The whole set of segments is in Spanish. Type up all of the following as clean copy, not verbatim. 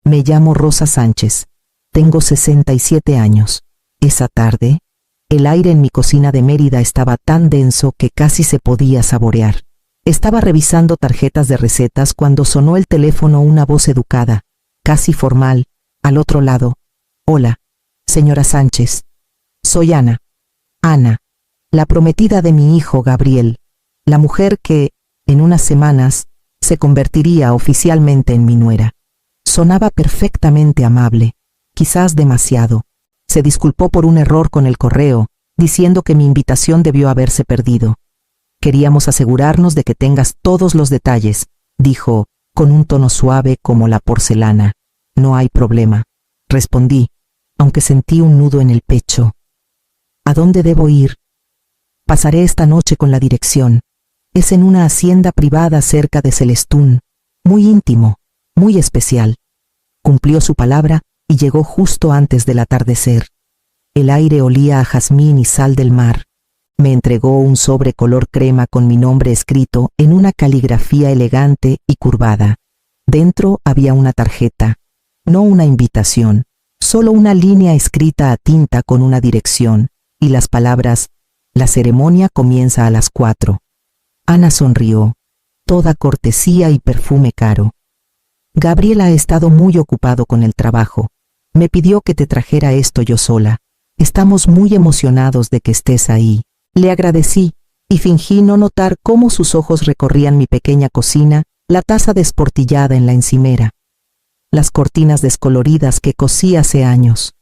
Me llamo Rosa Sánchez. Tengo 67 años. Esa tarde, el aire en mi cocina de Mérida estaba tan denso que casi se podía saborear. Estaba revisando tarjetas de recetas cuando sonó el teléfono una voz educada, casi formal, al otro lado. Hola, señora Sánchez. Soy Ana. Ana, la prometida de mi hijo Gabriel, la mujer que, en unas semanas, se convertiría oficialmente en mi nuera. Sonaba perfectamente amable, quizás demasiado. Se disculpó por un error con el correo, diciendo que mi invitación debió haberse perdido. Queríamos asegurarnos de que tengas todos los detalles, dijo, con un tono suave como la porcelana. No hay problema, respondí, aunque sentí un nudo en el pecho. ¿A dónde debo ir? Pasaré esta noche con la dirección. Es en una hacienda privada cerca de Celestún, muy íntimo, muy especial. Cumplió su palabra y llegó justo antes del atardecer. El aire olía a jazmín y sal del mar. Me entregó un sobre color crema con mi nombre escrito en una caligrafía elegante y curvada. Dentro había una tarjeta, no una invitación, solo una línea escrita a tinta con una dirección, y las palabras: la ceremonia comienza a las 4. Ana sonrió, toda cortesía y perfume caro. Gabriel ha estado muy ocupado con el trabajo. Me pidió que te trajera esto yo sola. Estamos muy emocionados de que estés ahí. Le agradecí y fingí no notar cómo sus ojos recorrían mi pequeña cocina, la taza desportillada en la encimera, las cortinas descoloridas que cosí hace años.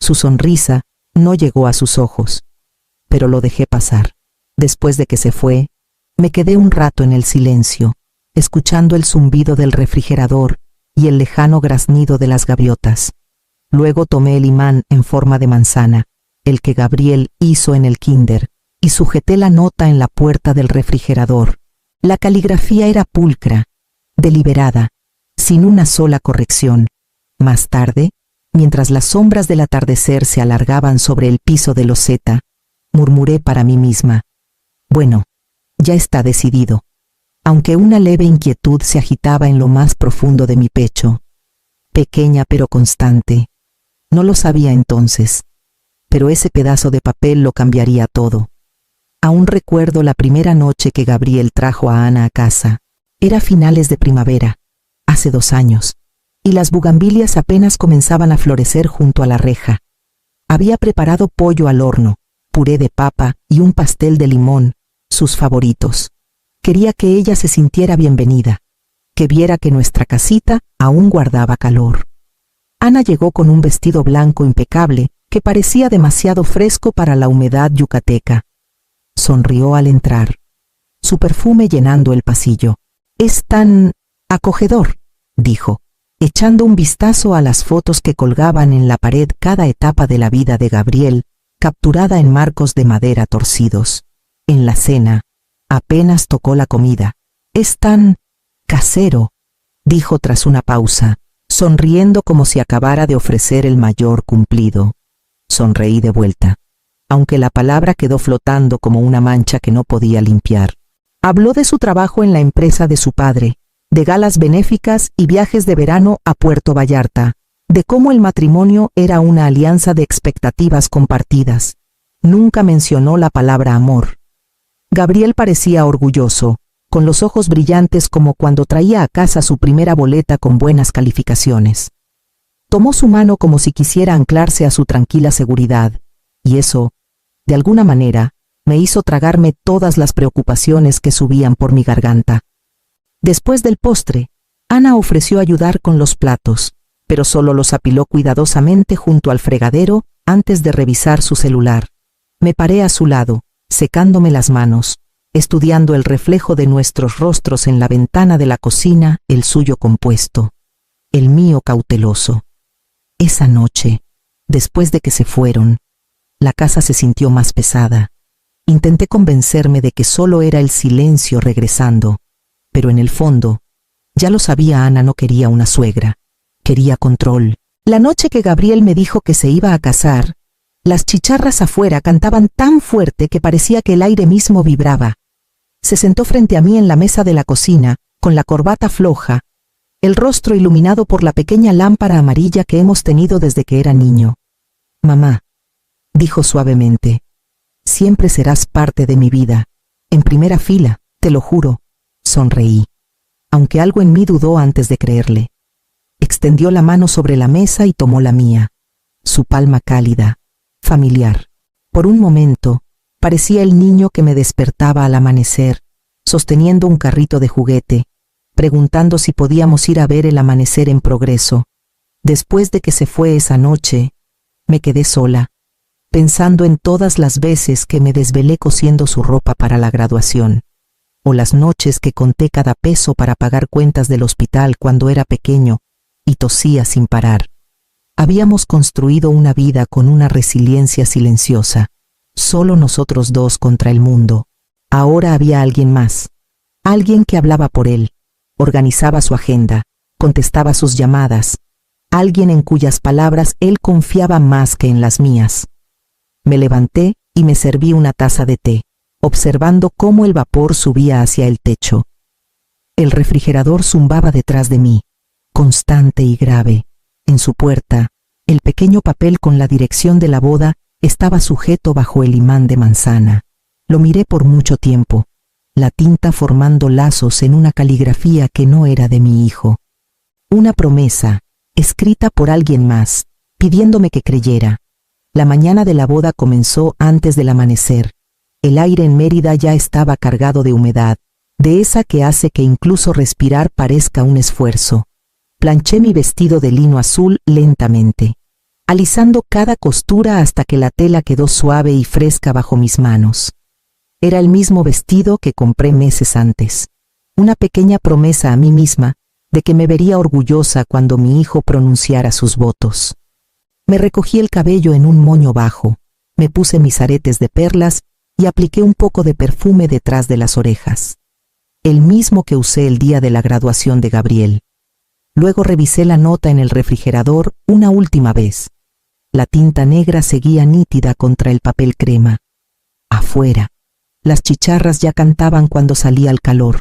Su sonrisa no llegó a sus ojos, pero lo dejé pasar. Después de que se fue, me quedé un rato en el silencio, escuchando el zumbido del refrigerador y el lejano graznido de las gaviotas. Luego tomé el imán en forma de manzana, el que Gabriel hizo en el kinder, y sujeté la nota en la puerta del refrigerador. La caligrafía era pulcra, deliberada, sin una sola corrección. Más tarde, mientras las sombras del atardecer se alargaban sobre el piso de loseta, murmuré para mí misma: bueno, ya está decidido, aunque una leve inquietud se agitaba en lo más profundo de mi pecho, pequeña pero constante. No lo sabía entonces, pero ese pedazo de papel lo cambiaría todo. Aún recuerdo la primera noche que Gabriel trajo a Ana a casa. Era finales de primavera, hace 2 años, y las bugambilias apenas comenzaban a florecer junto a la reja. Había preparado pollo al horno, puré de papa y un pastel de limón, sus favoritos. Quería que ella se sintiera bienvenida, que viera que nuestra casita aún guardaba calor. Ana llegó con un vestido blanco impecable que parecía demasiado fresco para la humedad yucateca. Sonrió al entrar, su perfume llenando el pasillo. «Es tan acogedor», dijo, echando un vistazo a las fotos que colgaban en la pared cada etapa de la vida de Gabriel, capturada en marcos de madera torcidos. En la cena, apenas tocó la comida. «Es tan casero», dijo tras una pausa, sonriendo como si acabara de ofrecer el mayor cumplido. Sonreí de vuelta, aunque la palabra quedó flotando como una mancha que no podía limpiar. Habló de su trabajo en la empresa de su padre, de galas benéficas y viajes de verano a Puerto Vallarta, de cómo el matrimonio era una alianza de expectativas compartidas. Nunca mencionó la palabra amor. Gabriel parecía orgulloso, con los ojos brillantes como cuando traía a casa su primera boleta con buenas calificaciones. Tomó su mano como si quisiera anclarse a su tranquila seguridad, y eso, de alguna manera, me hizo tragarme todas las preocupaciones que subían por mi garganta. Después del postre, Ana ofreció ayudar con los platos, pero solo los apiló cuidadosamente junto al fregadero antes de revisar su celular. Me paré a su lado, secándome las manos, estudiando el reflejo de nuestros rostros en la ventana de la cocina, el suyo compuesto, el mío cauteloso. Esa noche, después de que se fueron, la casa se sintió más pesada. Intenté convencerme de que solo era el silencio regresando, pero en el fondo, ya lo sabía, Ana no quería una suegra, quería control. La noche que Gabriel me dijo que se iba a casar, las chicharras afuera cantaban tan fuerte que parecía que el aire mismo vibraba. Se sentó frente a mí en la mesa de la cocina, con la corbata floja, el rostro iluminado por la pequeña lámpara amarilla que hemos tenido desde que era niño. Mamá, dijo suavemente, siempre serás parte de mi vida, en primera fila, te lo juro. Sonreí, aunque algo en mí dudó antes de creerle. Extendió la mano sobre la mesa y tomó la mía, su palma cálida, familiar. Por un momento, parecía el niño que me despertaba al amanecer, sosteniendo un carrito de juguete, preguntando si podíamos ir a ver el amanecer en progreso. Después de que se fue esa noche, me quedé sola, pensando en todas las veces que me desvelé cosiendo su ropa para la graduación, o las noches que conté cada peso para pagar cuentas del hospital cuando era pequeño y tosía sin parar. Habíamos construido una vida con una resiliencia silenciosa, solo nosotros dos contra el mundo. Ahora había alguien más, alguien que hablaba por él, organizaba su agenda, contestaba sus llamadas, alguien en cuyas palabras él confiaba más que en las mías. Me levanté y me serví una taza de té, observando cómo el vapor subía hacia el techo. El refrigerador zumbaba detrás de mí, constante y grave. En su puerta, el pequeño papel con la dirección de la boda estaba sujeto bajo el imán de manzana. Lo miré por mucho tiempo, la tinta formando lazos en una caligrafía que no era de mi hijo. Una promesa, escrita por alguien más, pidiéndome que creyera. La mañana de la boda comenzó antes del amanecer. El aire en Mérida ya estaba cargado de humedad, de esa que hace que incluso respirar parezca un esfuerzo. Planché mi vestido de lino azul lentamente, alisando cada costura hasta que la tela quedó suave y fresca bajo mis manos. Era el mismo vestido que compré meses antes. Una pequeña promesa a mí misma de que me vería orgullosa cuando mi hijo pronunciara sus votos. Me recogí el cabello en un moño bajo, me puse mis aretes de perlas y apliqué un poco de perfume detrás de las orejas, el mismo que usé el día de la graduación de Gabriel. Luego revisé la nota en el refrigerador una última vez. La tinta negra seguía nítida contra el papel crema. Afuera, las chicharras ya cantaban cuando salía el calor.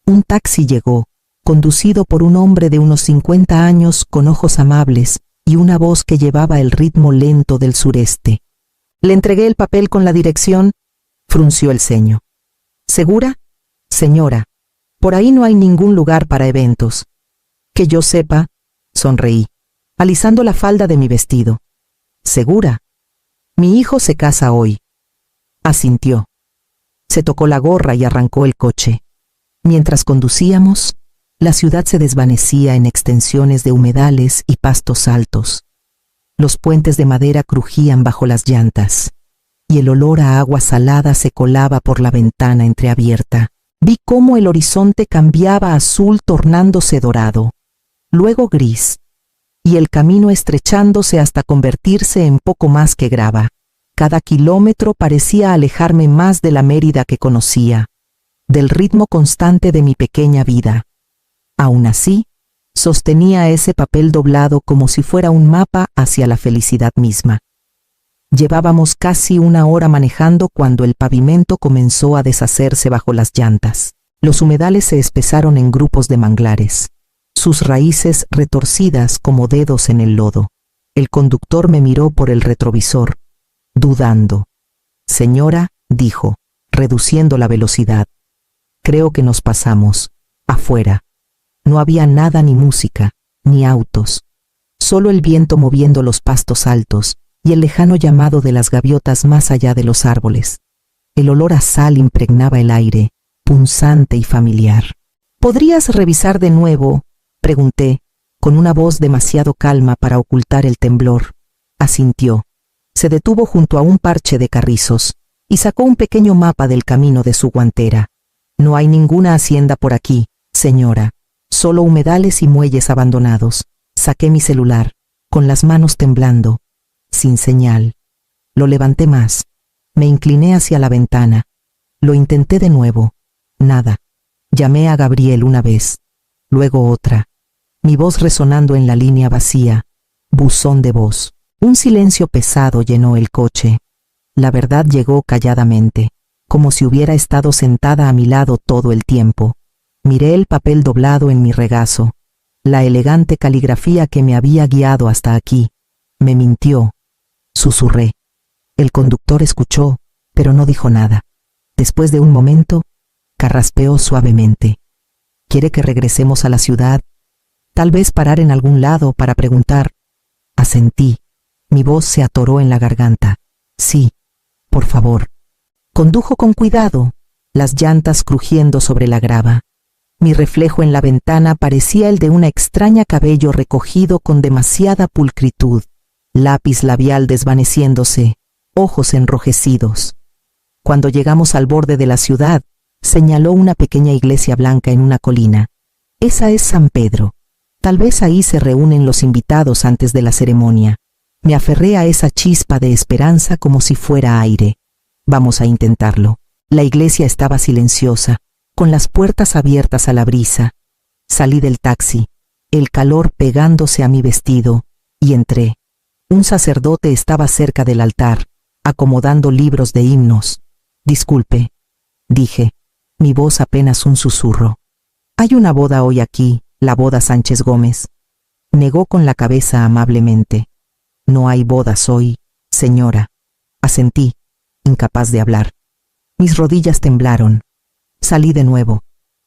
Un taxi llegó, conducido por un hombre de unos 50 años con ojos amables y una voz que llevaba el ritmo lento del sureste. Le entregué el papel con la dirección, frunció el ceño. ¿Segura? Señora, por ahí no hay ningún lugar para eventos. Que yo sepa, sonreí, alisando la falda de mi vestido. ¿Segura? Mi hijo se casa hoy. Asintió. Se tocó la gorra y arrancó el coche. Mientras conducíamos, la ciudad se desvanecía en extensiones de humedales y pastos altos. Los puentes de madera crujían bajo las llantas, y el olor a agua salada se colaba por la ventana entreabierta. Vi cómo el horizonte cambiaba a azul tornándose dorado, luego gris, y el camino estrechándose hasta convertirse en poco más que grava. Cada kilómetro parecía alejarme más de la Mérida que conocía, del ritmo constante de mi pequeña vida. Aún así, sostenía ese papel doblado como si fuera un mapa hacia la felicidad misma. Llevábamos casi una hora manejando cuando el pavimento comenzó a deshacerse bajo las llantas. Los humedales se espesaron en grupos de manglares, sus raíces retorcidas como dedos en el lodo. El conductor me miró por el retrovisor, dudando. Señora, dijo, reduciendo la velocidad. Creo que nos pasamos. Afuera. No había nada, ni música, ni autos. Solo el viento moviendo los pastos altos y el lejano llamado de las gaviotas más allá de los árboles. El olor a sal impregnaba el aire, punzante y familiar. ¿Podrías revisar de nuevo?, pregunté, con una voz demasiado calma para ocultar el temblor. Asintió. Se detuvo junto a un parche de carrizos y sacó un pequeño mapa del camino de su guantera. No hay ninguna hacienda por aquí, señora. Solo humedales y muelles abandonados. Saqué mi celular, con las manos temblando, sin señal. Lo levanté más. Me incliné hacia la ventana. Lo intenté de nuevo. Nada. Llamé a Gabriel una vez, luego otra. Mi voz resonando en la línea vacía. Buzón de voz. Un silencio pesado llenó el coche. La verdad llegó calladamente, como si hubiera estado sentada a mi lado todo el tiempo. Miré el papel doblado en mi regazo. la elegante caligrafía que me había guiado hasta aquí. Me mintió, susurré. El conductor escuchó, pero no dijo nada. Después de un momento, carraspeó suavemente. ¿Quiere que regresemos a la ciudad? Tal vez parar en algún lado para preguntar. Asentí. Mi voz se atoró en la garganta. Sí, por favor. Condujo con cuidado, las llantas crujiendo sobre la grava. Mi reflejo en la ventana parecía el de una extraña cabello recogido con demasiada pulcritud, lápiz labial desvaneciéndose, ojos enrojecidos. Cuando llegamos al borde de la ciudad, señaló una pequeña iglesia blanca en una colina. Esa es San Pedro. Tal vez ahí se reúnen los invitados antes de la ceremonia. Me aferré a esa chispa de esperanza como si fuera aire. Vamos a intentarlo. La iglesia estaba silenciosa, con las puertas abiertas a la brisa. Salí del taxi, el calor pegándose a mi vestido, y entré. Un sacerdote estaba cerca del altar, acomodando libros de himnos. Disculpe, dije, mi voz apenas un susurro. Hay una boda hoy aquí, la boda Sánchez Gómez. Negó con la cabeza amablemente. No hay bodas hoy, señora. Asentí, incapaz de hablar. Mis rodillas temblaron. Salí de nuevo,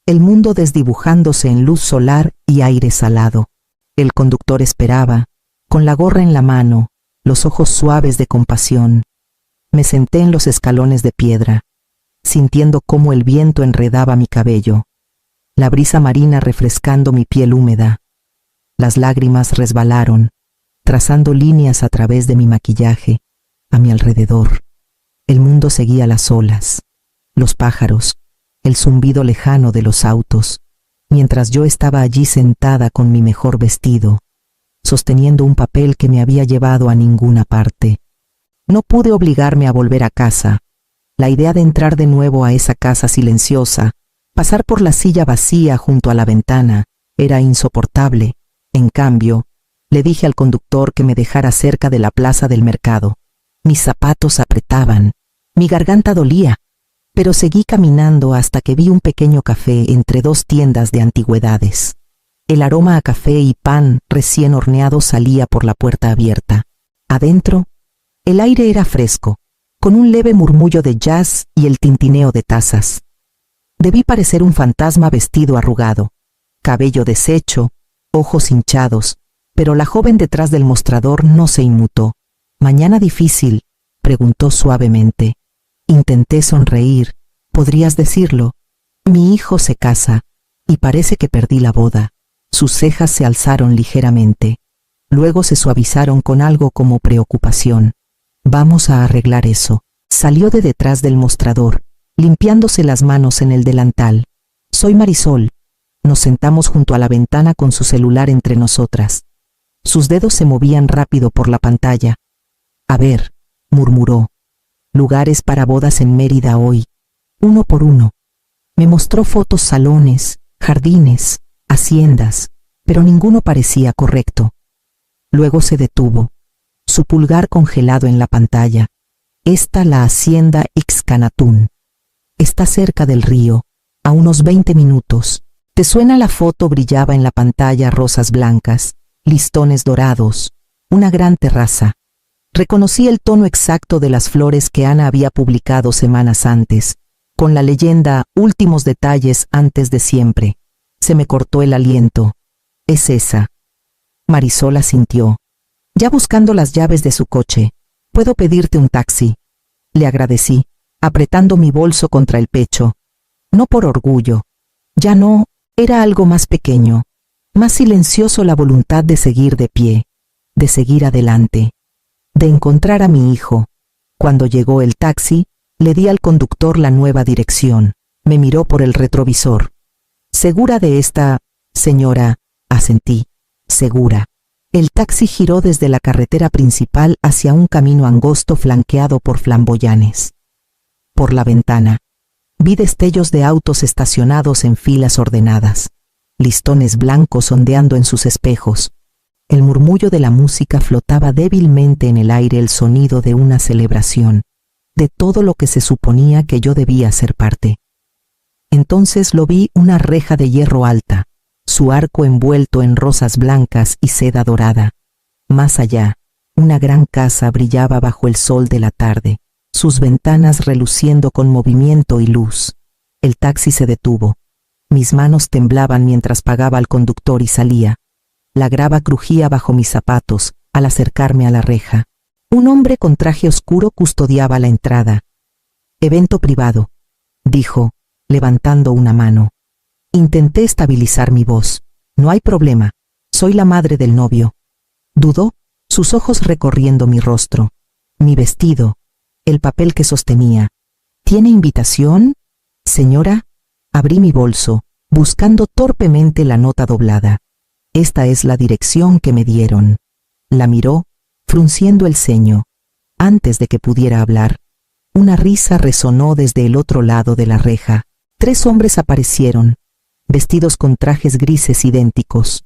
el mundo desdibujándose en luz solar y aire salado. El conductor esperaba, con la gorra en la mano, los ojos suaves de compasión. Me senté en los escalones de piedra, sintiendo cómo el viento enredaba mi cabello, la brisa marina refrescando mi piel húmeda. Las lágrimas resbalaron, trazando líneas a través de mi maquillaje, a mi alrededor. El mundo seguía las olas, los pájaros, el zumbido lejano de los autos, mientras yo estaba allí sentada con mi mejor vestido, sosteniendo un papel que me había llevado a ninguna parte. No pude obligarme a volver a casa. La idea de entrar de nuevo a esa casa silenciosa, pasar por la silla vacía junto a la ventana, era insoportable. En cambio, le dije al conductor que me dejara cerca de la plaza del mercado. Mis zapatos apretaban, mi garganta dolía, pero seguí caminando hasta que vi un pequeño café entre dos tiendas de antigüedades. El aroma a café y pan recién horneado salía por la puerta abierta. Adentro, el aire era fresco, con un leve murmullo de jazz y el tintineo de tazas. Debí parecer un fantasma vestido arrugado, cabello deshecho, ojos hinchados, pero la joven detrás del mostrador no se inmutó. ¿Mañana difícil?, preguntó suavemente. Intenté sonreír. ¿Podrías decirlo? Mi hijo se casa, y parece que perdí la boda. Sus cejas se alzaron ligeramente. Luego se suavizaron con algo como preocupación. Vamos a arreglar eso. Salió de detrás del mostrador, limpiándose las manos en el delantal. Soy Marisol. Nos sentamos junto a la ventana con su celular entre nosotras. Sus dedos se movían rápido por la pantalla. A ver, murmuró. Lugares para bodas en Mérida hoy, uno por uno. Me mostró fotos, salones, jardines, haciendas, pero ninguno parecía correcto. Luego se detuvo, su pulgar congelado en la pantalla. Esta la hacienda Ixcanatún. Está cerca del río, a unos 20 minutos. ¿Te suena la foto? Brillaba en la pantalla rosas blancas, listones dorados, una gran terraza. Reconocí el tono exacto de las flores que Ana había publicado semanas antes, con la leyenda «Últimos detalles antes de siempre». Se me cortó el aliento. «Es esa». Marisol asintió. Ya buscando las llaves de su coche. «¿Puedo pedirte un taxi?». Le agradecí, apretando mi bolso contra el pecho. No por orgullo. Ya no, era algo más pequeño, más silencioso, la voluntad de seguir de pie, de seguir adelante, de encontrar a mi hijo. Cuando llegó el taxi, le di al conductor la nueva dirección. Me miró por el retrovisor. «¿Segura de esta, señora?». Asentí. «Segura». El taxi giró desde la carretera principal hacia un camino angosto flanqueado por flamboyanes. Por la ventana, vi destellos de autos estacionados en filas ordenadas, listones blancos ondeando en sus espejos. El murmullo de la música flotaba débilmente en el aire, el sonido de una celebración, de todo lo que se suponía que yo debía ser parte. Entonces lo vi, una reja de hierro alta, su arco envuelto en rosas blancas y seda dorada. Más allá, una gran casa brillaba bajo el sol de la tarde, sus ventanas reluciendo con movimiento y luz. El taxi se detuvo. Mis manos temblaban mientras pagaba al conductor y salía. La grava crujía bajo mis zapatos al acercarme a la reja. Un hombre con traje oscuro custodiaba la entrada. «Evento privado», dijo, levantando una mano. Intenté estabilizar mi voz. «No hay problema. Soy la madre del novio». Dudó, sus ojos recorriendo mi rostro, mi vestido, el papel que sostenía. «¿Tiene invitación, señora?» Abrí mi bolso, buscando torpemente la nota doblada. «Esta es la dirección que me dieron». La miró, frunciendo el ceño. Antes de que pudiera hablar, una risa resonó desde el otro lado de la reja. 3 hombres aparecieron, vestidos con trajes grises idénticos.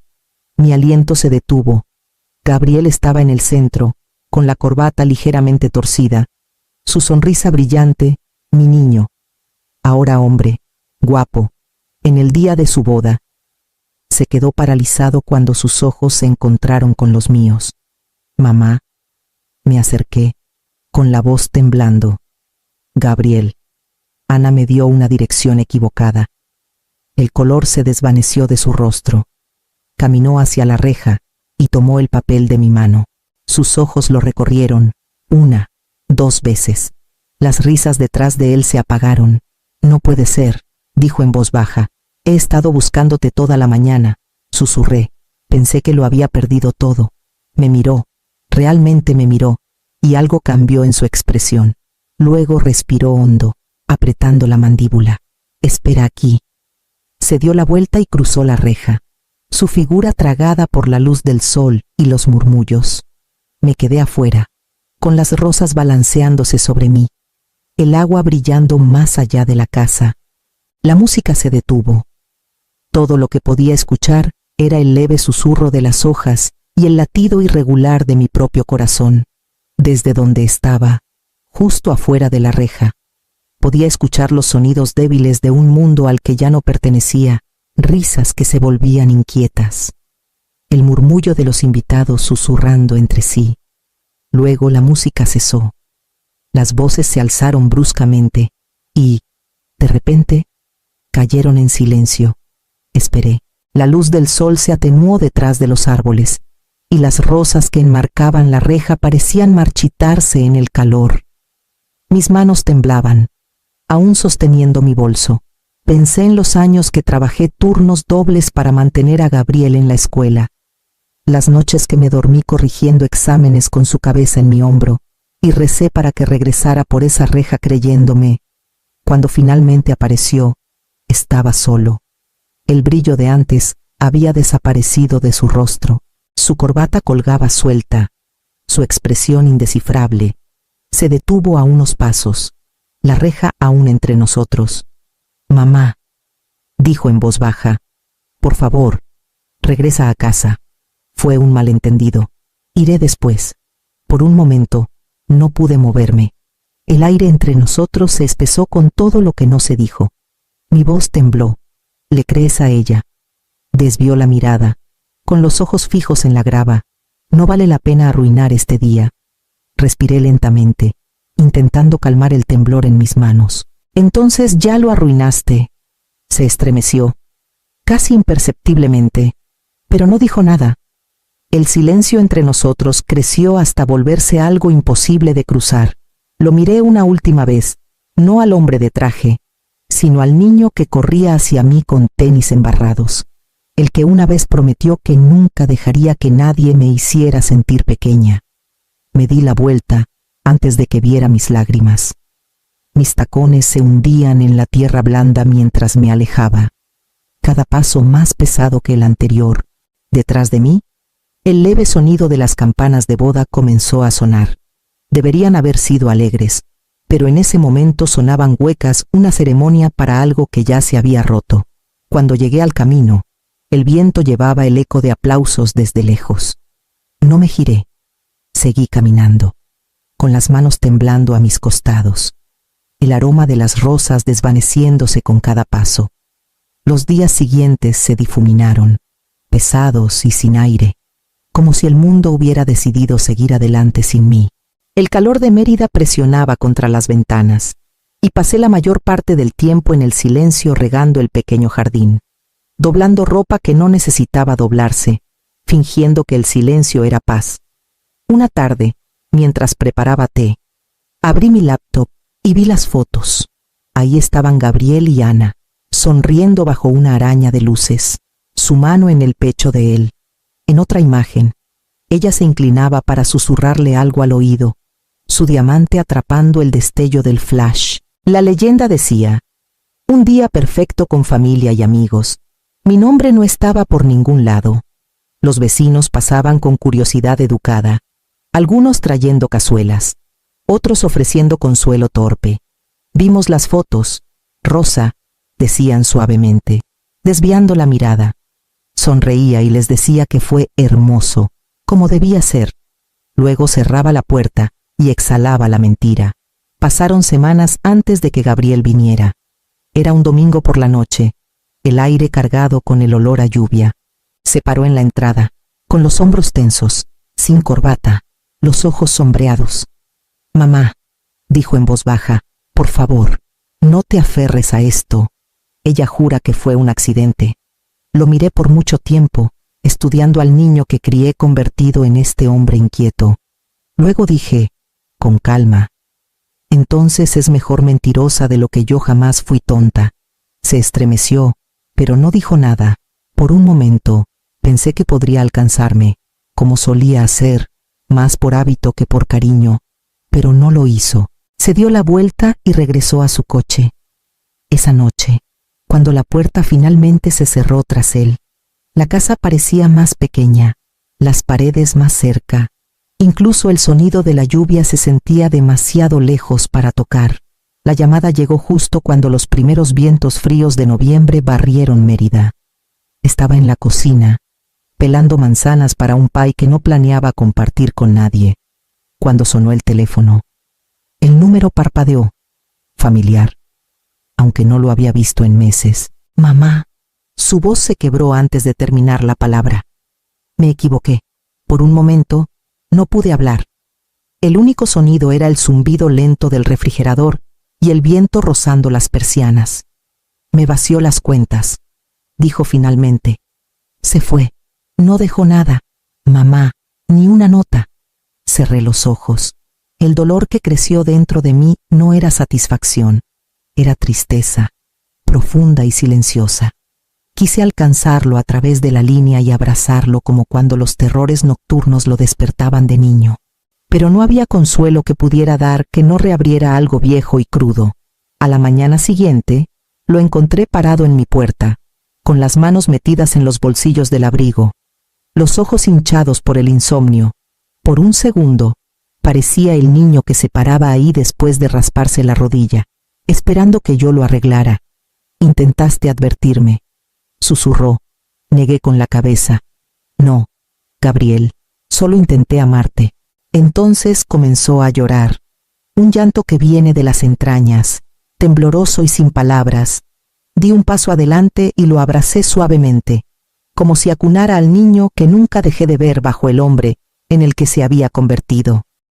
Mi aliento se detuvo. Gabriel estaba en el centro, con la corbata ligeramente torcida, su sonrisa brillante, mi niño. Ahora hombre, guapo, en el día de su boda. Se quedó paralizado cuando sus ojos se encontraron con los míos. «Mamá», me acerqué, con la voz temblando. «Gabriel». Ana me dio una dirección equivocada. El color se desvaneció de su rostro. Caminó hacia la reja y tomó el papel de mi mano. Sus ojos lo recorrieron, 1, 2 veces. Las risas detrás de él se apagaron. «No puede ser», dijo en voz baja. «He estado buscándote toda la mañana», susurré. Pensé que lo había perdido todo. Me miró, realmente me miró, y algo cambió en su expresión. Luego respiró hondo, apretando la mandíbula. «Espera aquí». Se dio la vuelta y cruzó la reja, su figura tragada por la luz del sol y los murmullos. Me quedé afuera, con las rosas balanceándose sobre mí, el agua brillando más allá de la casa. La música se detuvo. Todo lo que podía escuchar era el leve susurro de las hojas y el latido irregular de mi propio corazón. Desde donde estaba, justo afuera de la reja, podía escuchar los sonidos débiles de un mundo al que ya no pertenecía, risas que se volvían inquietas, el murmullo de los invitados susurrando entre sí. Luego la música cesó. Las voces se alzaron bruscamente y, de repente, cayeron en silencio. Esperé. La luz del sol se atenuó detrás de los árboles, y las rosas que enmarcaban la reja parecían marchitarse en el calor. Mis manos temblaban, aún sosteniendo mi bolso. Pensé en los años que trabajé turnos dobles para mantener a Gabriel en la escuela, las noches que me dormí corrigiendo exámenes con su cabeza en mi hombro, y recé para que regresara por esa reja creyéndome. Cuando finalmente apareció, estaba solo. El brillo de antes había desaparecido de su rostro. Su corbata colgaba suelta, su expresión indescifrable. Se detuvo a unos pasos, la reja aún entre nosotros. «Mamá», dijo en voz baja, «por favor, regresa a casa. Fue un malentendido. Iré después». Por un momento, no pude moverme. El aire entre nosotros se espesó con todo lo que no se dijo. Mi voz tembló. «¿Le crees a ella?» Desvió la mirada, con los ojos fijos en la grava. «No vale la pena arruinar este día». Respiré lentamente, intentando calmar el temblor en mis manos. «Entonces ya lo arruinaste». Se estremeció, casi imperceptiblemente, pero no dijo nada. El silencio entre nosotros creció hasta volverse algo imposible de cruzar. Lo miré una última vez, no al hombre de traje, sino al niño que corría hacia mí con tenis embarrados, el que una vez prometió que nunca dejaría que nadie me hiciera sentir pequeña. Me di la vuelta antes de que viera mis lágrimas. Mis tacones se hundían en la tierra blanda mientras me alejaba, cada paso más pesado que el anterior. Detrás de mí, el leve sonido de las campanas de boda comenzó a sonar. Deberían haber sido alegres, pero en ese momento sonaban huecas, una ceremonia para algo que ya se había roto. Cuando llegué al camino, el viento llevaba el eco de aplausos desde lejos. No me giré. Seguí caminando, con las manos temblando a mis costados, el aroma de las rosas desvaneciéndose con cada paso. Los días siguientes se difuminaron, pesados y sin aire, como si el mundo hubiera decidido seguir adelante sin mí. El calor de Mérida presionaba contra las ventanas, y pasé la mayor parte del tiempo en el silencio regando el pequeño jardín, doblando ropa que no necesitaba doblarse, fingiendo que el silencio era paz. Una tarde, mientras preparaba té, abrí mi laptop y vi las fotos. Ahí estaban Gabriel y Ana, sonriendo bajo una araña de luces, su mano en el pecho de él. En otra imagen, ella se inclinaba para susurrarle algo al oído, su diamante atrapando el destello del flash. La leyenda decía: un día perfecto con familia y amigos. Mi nombre no estaba por ningún lado. Los vecinos pasaban con curiosidad educada, algunos trayendo cazuelas, otros ofreciendo consuelo torpe. Vimos las fotos. Rosa, decían suavemente, desviando la mirada. Sonreía y les decía que fue hermoso, como debía ser. Luego cerraba la puerta y exhalaba la mentira. Pasaron semanas antes de que Gabriel viniera. Era un domingo por la noche, el aire cargado con el olor a lluvia. Se paró en la entrada, con los hombros tensos, sin corbata, los ojos sombreados. «Mamá», dijo en voz baja, «por favor, no te aferres a esto. Ella jura que fue un accidente». Lo miré por mucho tiempo, estudiando al niño que crié convertido en este hombre inquieto. Luego dije, con calma: «Entonces es mejor mentirosa de lo que yo jamás fui tonta». Se estremeció, pero no dijo nada. Por un momento, pensé que podría alcanzarme, como solía hacer, más por hábito que por cariño, pero no lo hizo. Se dio la vuelta y regresó a su coche. Esa noche, cuando la puerta finalmente se cerró tras él, la casa parecía más pequeña, las paredes más cerca. Incluso el sonido de la lluvia se sentía demasiado lejos para tocar. La llamada llegó justo cuando los primeros vientos fríos de noviembre barrieron Mérida. Estaba en la cocina, pelando manzanas para un pie que no planeaba compartir con nadie, cuando sonó el teléfono. El número parpadeó. Familiar, aunque no lo había visto en meses. «Mamá». Su voz se quebró antes de terminar la palabra. Me equivoqué. Por un momento, no pude hablar. El único sonido era el zumbido lento del refrigerador y el viento rozando las persianas. «Me vació las cuentas», dijo finalmente. «Se fue. No dejó nada. Mamá, ni una nota». Cerré los ojos. El dolor que creció dentro de mí no era satisfacción, era tristeza, profunda y silenciosa. Quise alcanzarlo a través de la línea y abrazarlo como cuando los terrores nocturnos lo despertaban de niño. Pero no había consuelo que pudiera dar que no reabriera algo viejo y crudo. A la mañana siguiente, lo encontré parado en mi puerta, con las manos metidas en los bolsillos del abrigo, los ojos hinchados por el insomnio. Por un segundo, parecía el niño que se paraba ahí después de rasparse la rodilla, esperando que yo lo arreglara. «Intentaste advertirme», susurró. Negué con la cabeza. «No, Gabriel, solo intenté amarte». Entonces comenzó a llorar, un llanto que viene de las entrañas, tembloroso y sin palabras. Di un paso adelante y lo abracé suavemente, como si acunara al niño que nunca dejé de ver bajo el hombre en el que se había convertido.